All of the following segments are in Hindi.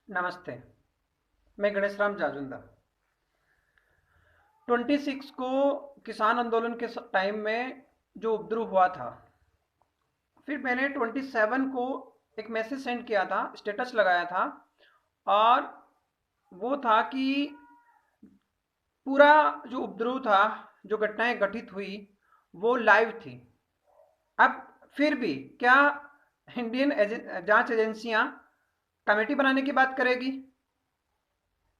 नमस्ते। मैं गणेश राम जाजुंदा। 26 को किसान आंदोलन के टाइम में जो उपद्रव हुआ था, फिर मैंने 27 को एक मैसेज सेंड किया था, स्टेटस लगाया था। और वो था कि पूरा जो उपद्रव था, जो घटनाएं घटित हुई, वो लाइव थी। अब फिर भी क्या इंडियन जांच एजेंसियां कमेटी बनाने की बात करेगी?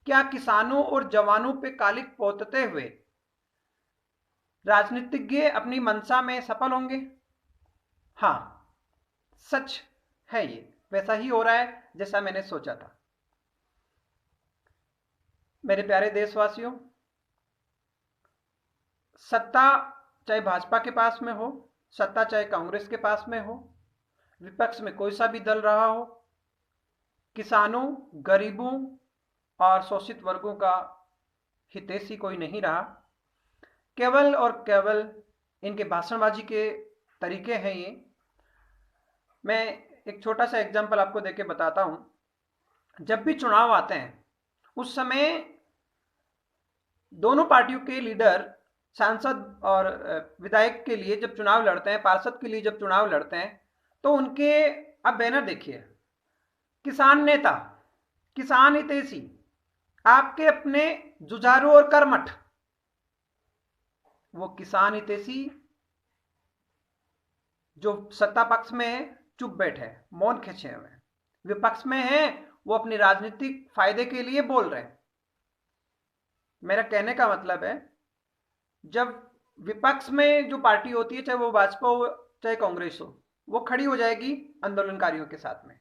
क्या किसानों और जवानों पे कालिक पोतते हुए राजनीतिज्ञ अपनी मंशा में सफल होंगे? हाँ, सच है ये। वैसा ही हो रहा है जैसा मैंने सोचा था। मेरे प्यारे देशवासियों, सत्ता चाहे भाजपा के पास में हो, सत्ता चाहे कांग्रेस के पास में हो, विपक्ष में कोई सा भी दल रहा हो, किसानों, गरीबों और शोषित वर्गों का हितैषी कोई नहीं रहा। केवल और केवल इनके भाषणबाजी के तरीके हैं ये। मैं एक छोटा सा एग्जाम्पल आपको देके बताता हूं। जब भी चुनाव आते हैं, उस समय दोनों पार्टियों के लीडर सांसद और विधायक के लिए जब चुनाव लड़ते हैं, पार्षद के लिए जब चुनाव लड़ते हैं, तो उनके आप बैनर देखिए, किसान नेता, किसान हितैषी, आपके अपने जुझारू और कर्मठ। वो किसान हितैषी जो सत्ता पक्ष में है, चुप बैठे, मौन खींचे हुए। विपक्ष में है, वो अपनी राजनीतिक फायदे के लिए बोल रहे हैं। मेरा कहने का मतलब है, जब विपक्ष में जो पार्टी होती है, चाहे वो भाजपा हो चाहे कांग्रेस हो, वो खड़ी हो जाएगी आंदोलनकारियों के साथ में।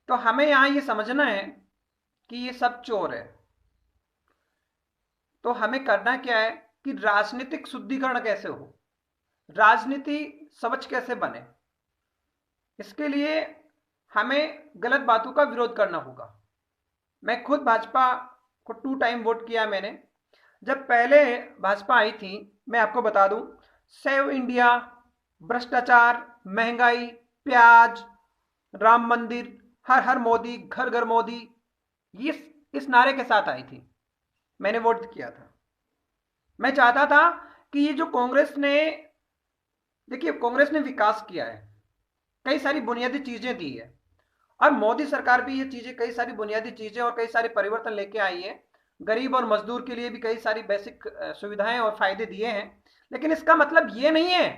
तो हमें यहां ये समझना है कि ये सब चोर है। तो हमें करना क्या है कि राजनीतिक शुद्धिकरण कैसे हो, राजनीति समझ कैसे बने, इसके लिए हमें गलत बातों का विरोध करना होगा। मैं खुद भाजपा को 2 टाइम वोट किया मैंने। जब पहले भाजपा आई थी, मैं आपको बता दूं, सेव इंडिया, भ्रष्टाचार, महंगाई, प्याज, राम मंदिर, हर हर मोदी, घर घर मोदी, इस नारे के साथ आई थी। मैंने वोट किया था। मैं चाहता था कि ये जो कांग्रेस ने, देखिए कांग्रेस ने विकास किया है, कई सारी बुनियादी चीजें दी है, और मोदी सरकार भी ये चीजें, कई सारी बुनियादी चीजें और कई सारे परिवर्तन लेके आई है। गरीब और मजदूर के लिए भी कई सारी बेसिक सुविधाएं और फायदे दिए हैं। लेकिन इसका मतलब ये नहीं है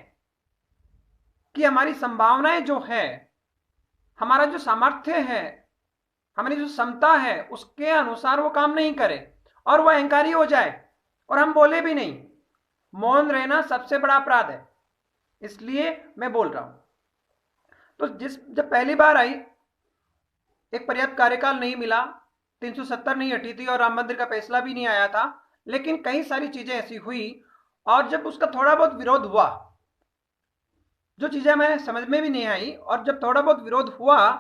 कि हमारी संभावनाएं जो है, हमारा जो सामर्थ्य है, हमारी जो क्षमता है, उसके अनुसार वो काम नहीं करे और वो अहंकारी हो जाए और हम बोले भी नहीं। मौन रहना सबसे बड़ा अपराध है, इसलिए मैं बोल रहा हूं। तो जब पहली बार आई, एक पर्याप्त कार्यकाल नहीं मिला, 370 नहीं हटी थी और राम मंदिर का फैसला भी नहीं आया था, लेकिन कई सारी चीजें ऐसी हुई। और जब उसका थोड़ा बहुत विरोध हुआ, जो चीजें हमें समझ में भी नहीं आई, और जब थोड़ा बहुत विरोध हुआ,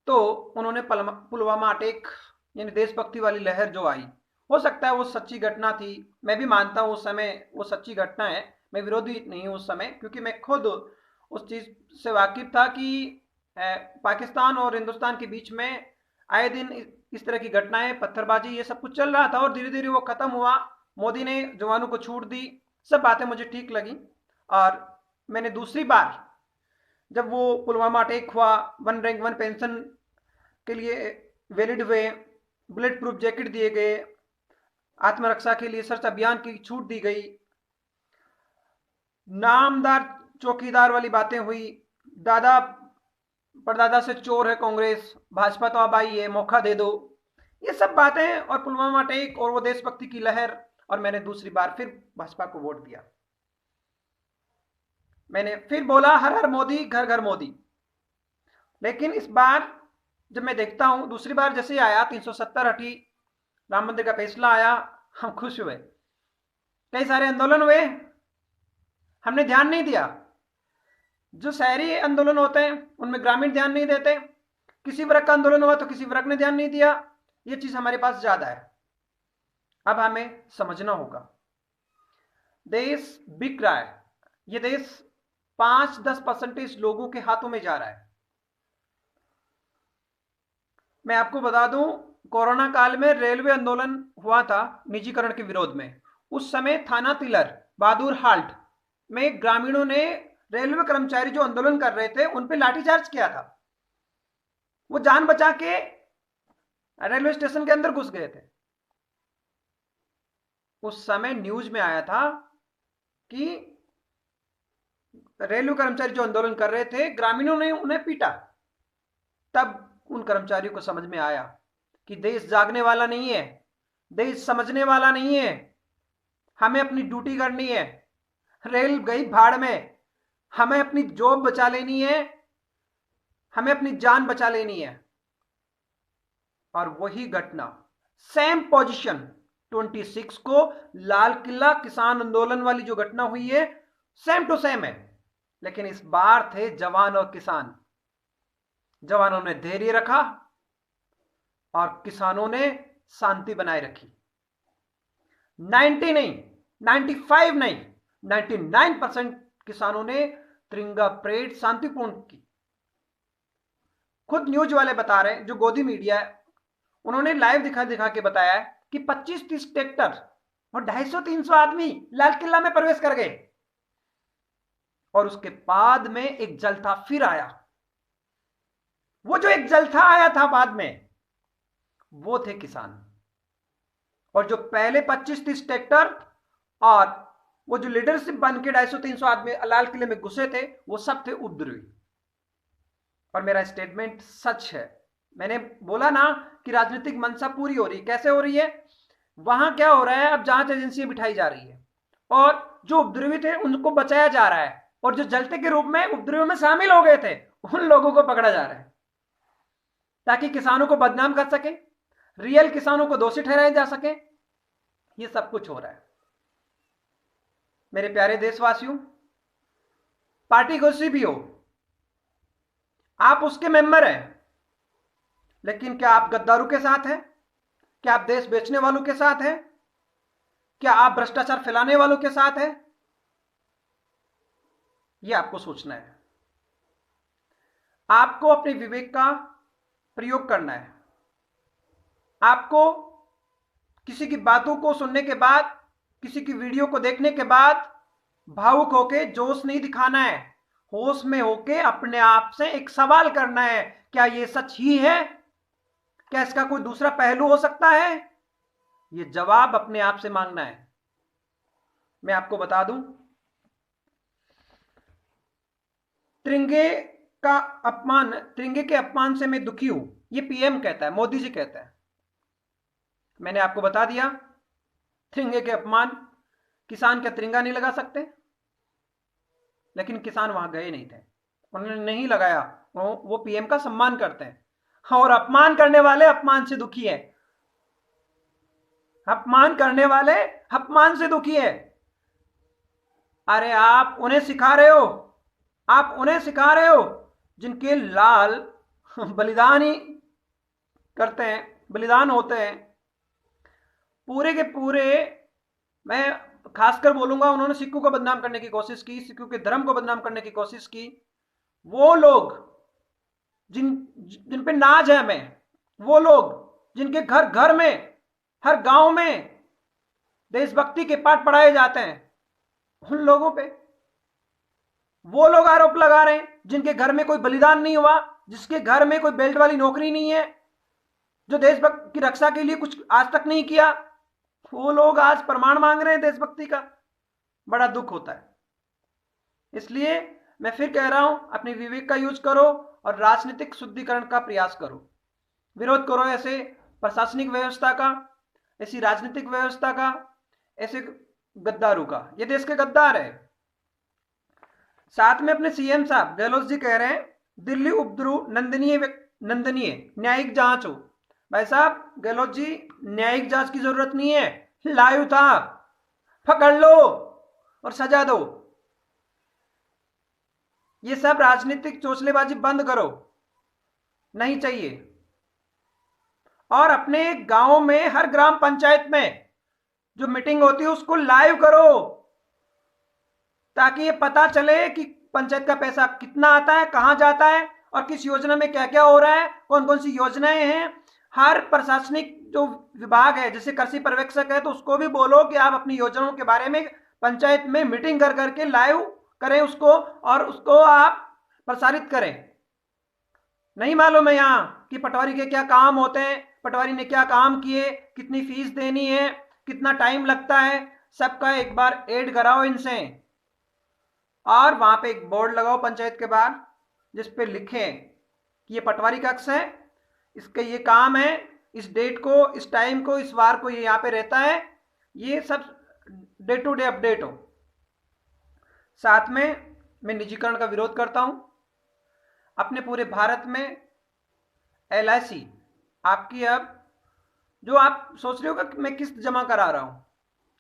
तो उन्होंने पुलवामा अटैक, यानी देशभक्ति वाली लहर जो आई, हो सकता है वो सच्ची घटना थी, मैं भी मानता हूँ उस समय वो सच्ची घटना है। मैं विरोधी नहीं हूँ उस समय, क्योंकि मैं खुद उस चीज से वाकिफ था कि पाकिस्तान और हिंदुस्तान के बीच में आए दिन इस तरह की घटनाएं, पत्थरबाजी, ये सब कुछ चल रहा था, और धीरे धीरे वो खत्म हुआ। मोदी ने जवानों को छूट दी, सब बातें मुझे ठीक लगी। और मैंने दूसरी बार, जब वो पुलवामा अटैक हुआ, वन रैंक वन पेंशन के लिए वैलिड हुए, बुलेट प्रूफ जैकेट दिए गए, आत्मरक्षा के लिए सर्च अभियान की छूट दी गई, नामदार चौकीदार वाली बातें हुई, दादा परदादा से चोर है कांग्रेस, भाजपा तो अब आई है, मौका दे दो, ये सब बातें, और पुलवामा अटैक और वो देशभक्ति की लहर, और मैंने दूसरी बार फिर भाजपा को वोट दिया। मैंने फिर बोला हर हर मोदी, घर घर मोदी। लेकिन इस बार जब मैं देखता हूं, दूसरी बार जैसे आया, 370 हटी, राम मंदिर का फैसला आया, हम खुश हुए। कई सारे आंदोलन हुए, हमने ध्यान नहीं दिया। जो शहरी आंदोलन होते हैं उनमें ग्रामीण ध्यान नहीं देते, किसी वर्ग का आंदोलन हुआ तो किसी वर्ग ने ध्यान नहीं दिया। ये चीज हमारे पास ज्यादा है। अब हमें समझना होगा, देश बिक रहा है। ये देश 5-10% लोगों के हाथों में जा रहा है। मैं आपको बता दूं, कोरोना काल में रेलवे आंदोलन हुआ था निजीकरण के विरोध में। उस समय थाना तिलर, बहादुर हाल्ट में ग्रामीणों ने रेलवे कर्मचारी जो आंदोलन कर रहे थे उन पे लाठीचार्ज किया था। वो जान बचा के रेलवे स्टेशन के अंदर घुस गए थे। उस समय न्यूज में आया था कि रेलवे कर्मचारी जो आंदोलन कर रहे थे, ग्रामीणों ने उन्हें पीटा। तब उन कर्मचारियों को समझ में आया कि देश जागने वाला नहीं है, देश समझने वाला नहीं है, हमें अपनी ड्यूटी करनी है। रेल गई भाड़ में, हमें अपनी जॉब बचा लेनी है, हमें अपनी जान बचा लेनी है। और वही घटना, सेम पोजीशन 26 को लाल किला किसान आंदोलन वाली जो घटना हुई है, सेम टू सेम है। लेकिन इस बार थे जवान और किसान। जवानों ने धैर्य रखा और किसानों ने शांति बनाए रखी। 90 नहीं, 95 नहीं, 99% किसानों ने तिरंगा परेड शांतिपूर्ण की। खुद न्यूज वाले बता रहे हैं, जो गोदी मीडिया है, उन्होंने लाइव दिखा दिखा के बताया कि 25-30 ट्रैक्टर और 250-300 आदमी लाल किला में प्रवेश कर गए। और उसके बाद में एक जलथा फिर आया। वो जो एक जलथा आया था बाद में, वो थे किसान। और जो पहले 25-30 ट्रैक्टर और वो जो लीडरशिप बन के 250-300 आदमी लाल किले में घुसे थे, वो सब थे उपद्रवी। और मेरा स्टेटमेंट सच है। मैंने बोला ना कि राजनीतिक मंशा पूरी हो रही है। कैसे हो रही है? वहां क्या हो रहा है, अब जांच एजेंसी बिठाई जा रही है और जो उपद्रवी थे उनको बचाया जा रहा है, और जो जलते के रूप में उपद्रवियों में शामिल हो गए थे उन लोगों को पकड़ा जा रहा है, ताकि किसानों को बदनाम कर सके, रियल किसानों को दोषी ठहराया जा सके। ये सब कुछ हो रहा है। मेरे प्यारे देशवासियों, पार्टी कोई भी हो, आप उसके मेंबर हैं, लेकिन क्या आप गद्दारों के साथ हैं? क्या आप देश बेचने वालों के साथ हैं? क्या आप भ्रष्टाचार फैलाने वालों के साथ हैं? यह आपको सोचना है। आपको अपने विवेक का प्रयोग करना है। आपको किसी की बातों को सुनने के बाद, किसी की वीडियो को देखने के बाद भावुक होके जोश नहीं दिखाना है। होश में होके अपने आप से एक सवाल करना है, क्या ये सच ही है? क्या इसका कोई दूसरा पहलू हो सकता है? ये जवाब अपने आप से मांगना है। मैं आपको बता दूं, तिरंगे का अपमान, तिरंगे के अपमान से मैं दुखी हूं, ये पीएम कहता है, मोदी जी कहता है। मैंने आपको बता दिया, तिरंगे के अपमान, किसान क्या तिरंगा नहीं लगा सकते? लेकिन किसान वहां गए नहीं थे, उन्होंने नहीं लगाया। वो पीएम का सम्मान करते हैं, और अपमान करने वाले अपमान से दुखी है। अपमान करने वाले अपमान से दुखी है। अरे आप उन्हें सिखा रहे हो, आप उन्हें सिखा रहे हो जिनके लाल बलिदान ही करते हैं, बलिदान होते हैं पूरे के पूरे। मैं खासकर बोलूंगा, उन्होंने सिखों को बदनाम करने की कोशिश की, सिखों के धर्म को बदनाम करने की कोशिश की। वो लोग जिन पे नाज है हमें, वो लोग जिनके घर घर में, हर गांव में देशभक्ति के पाठ पढ़ाए जाते हैं, उन लोगों पे वो लोग आरोप लगा रहे हैं जिनके घर में कोई बलिदान नहीं हुआ, जिसके घर में कोई बेल्ट वाली नौकरी नहीं है, जो देशभक्त की रक्षा के लिए कुछ आज तक नहीं किया। वो लोग आज प्रमाण मांग रहे हैं देशभक्ति का। बड़ा दुख होता है। इसलिए मैं फिर कह रहा हूं, अपने विवेक का यूज करो और राजनीतिक शुद्धिकरण का प्रयास करो। विरोध करो ऐसे प्रशासनिक व्यवस्था का, ऐसी राजनीतिक व्यवस्था का, ऐसे गद्दारों का। ये देश के गद्दार है। साथ में अपने सीएम साहब गहलोत जी कह रहे हैं दिल्ली उपद्रव नंदनीय न्यायिक जांच हो। भाई साहब गहलोत जी, न्यायिक जांच की जरूरत नहीं है, लाइव था, पकड़ लो और सजा दो। ये सब राजनीतिक चोचलेबाजी बंद करो, नहीं चाहिए। और अपने गांव में, हर ग्राम पंचायत में जो मीटिंग होती है उसको लाइव करो, ताकि ये पता चले कि पंचायत का पैसा कितना आता है, कहां जाता है और किस योजना में क्या क्या हो रहा है, कौन कौन सी योजनाएं हैं। हर प्रशासनिक जो विभाग है, जैसे कृषि पर्यवेक्षक है, तो उसको भी बोलो कि आप अपनी योजनाओं के बारे में पंचायत में मीटिंग कर करके लाइव करें उसको, और उसको आप प्रसारित करें। नहीं मालूम है यहाँ कि पटवारी के क्या काम होते हैं, पटवारी ने क्या काम किए, कितनी फीस देनी है, कितना टाइम लगता है, सबका एक बार ऐड कराओ इनसे। और वहां पे एक बोर्ड लगाओ पंचायत के बाहर, जिस पे लिखें कि ये पटवारी कक्ष है, इसका ये काम है, इस डेट को, इस टाइम को, इस वार को ये यहाँ पे रहता है। ये सब डे टू डे अपडेट हो। साथ में मैं निजीकरण का विरोध करता हूं। अपने पूरे भारत में LIC आपकी, अब जो आप सोच रहे हो कि मैं किस्त जमा करा रहा हूं,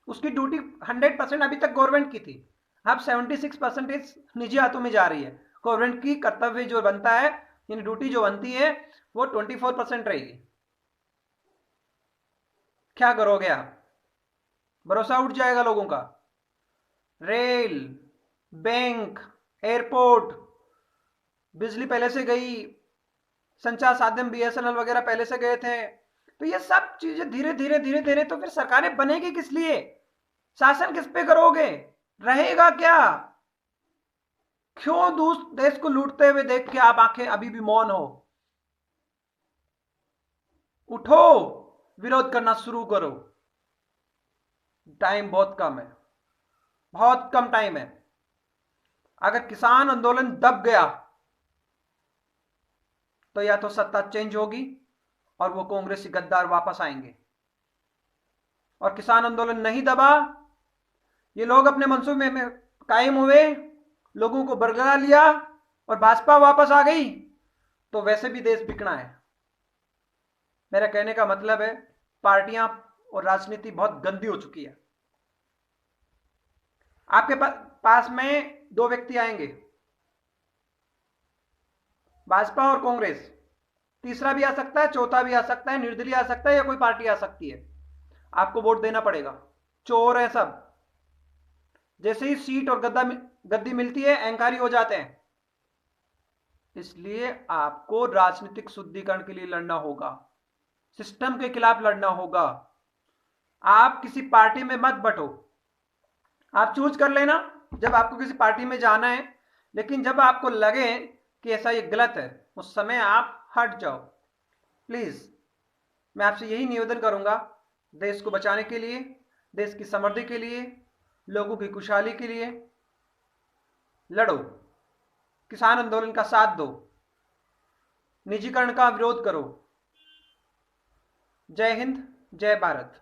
उसकी ड्यूटी 100% अभी तक गवर्नमेंट की थी, अब 76% निजी हाथों में जा रही है। गवर्नमेंट की कर्तव्य जो बनता है, यानी ड्यूटी जो बनती है, वो 24% रहेगी। क्या करोगे आप? भरोसा उठ जाएगा लोगों का। रेल, बैंक, एयरपोर्ट, बिजली पहले से गई, संचार साधन BSNL वगैरह पहले से गए थे। तो ये सब चीजें धीरे धीरे धीरे धीरे, तो फिर सरकारें बनेगी किस लिए? शासन किस पे करोगे? रहेगा क्या? क्यों देश को लूटते हुए देख के आप आंखें अभी भी मौन हो? उठो, विरोध करना शुरू करो। टाइम बहुत कम है, बहुत कम टाइम है। अगर किसान आंदोलन दब गया तो या तो सत्ता चेंज होगी और वो कांग्रेसी गद्दार वापस आएंगे, और किसान आंदोलन नहीं दबा, ये लोग अपने मंसूबे में कायम हुए, लोगों को बरगला लिया और भाजपा वापस आ गई, तो वैसे भी देश बिकना है। मेरा कहने का मतलब है, पार्टियां और राजनीति बहुत गंदी हो चुकी है। आपके पास में दो व्यक्ति आएंगे, भाजपा और कांग्रेस, तीसरा भी आ सकता है, चौथा भी आ सकता है, निर्दलीय आ सकता है, या कोई पार्टी आ सकती है। आपको वोट देना पड़ेगा। चोर है सब। जैसे ही सीट और गद्दी मिलती है, अहंकारी हो जाते हैं। इसलिए आपको राजनीतिक शुद्धिकरण के लिए लड़ना होगा, सिस्टम के खिलाफ लड़ना होगा। आप किसी पार्टी में मत बटो। आप चूज कर लेना जब आपको किसी पार्टी में जाना है, लेकिन जब आपको लगे कि ऐसा ये गलत है, उस समय आप हट जाओ। प्लीज, मैं आपसे यही निवेदन करूंगा, देश को बचाने के लिए, देश की समृद्धि के लिए, लोगों की खुशहाली के लिए लड़ो। किसान आंदोलन का साथ दो, निजीकरण का विरोध करो। जय हिंद, जय भारत।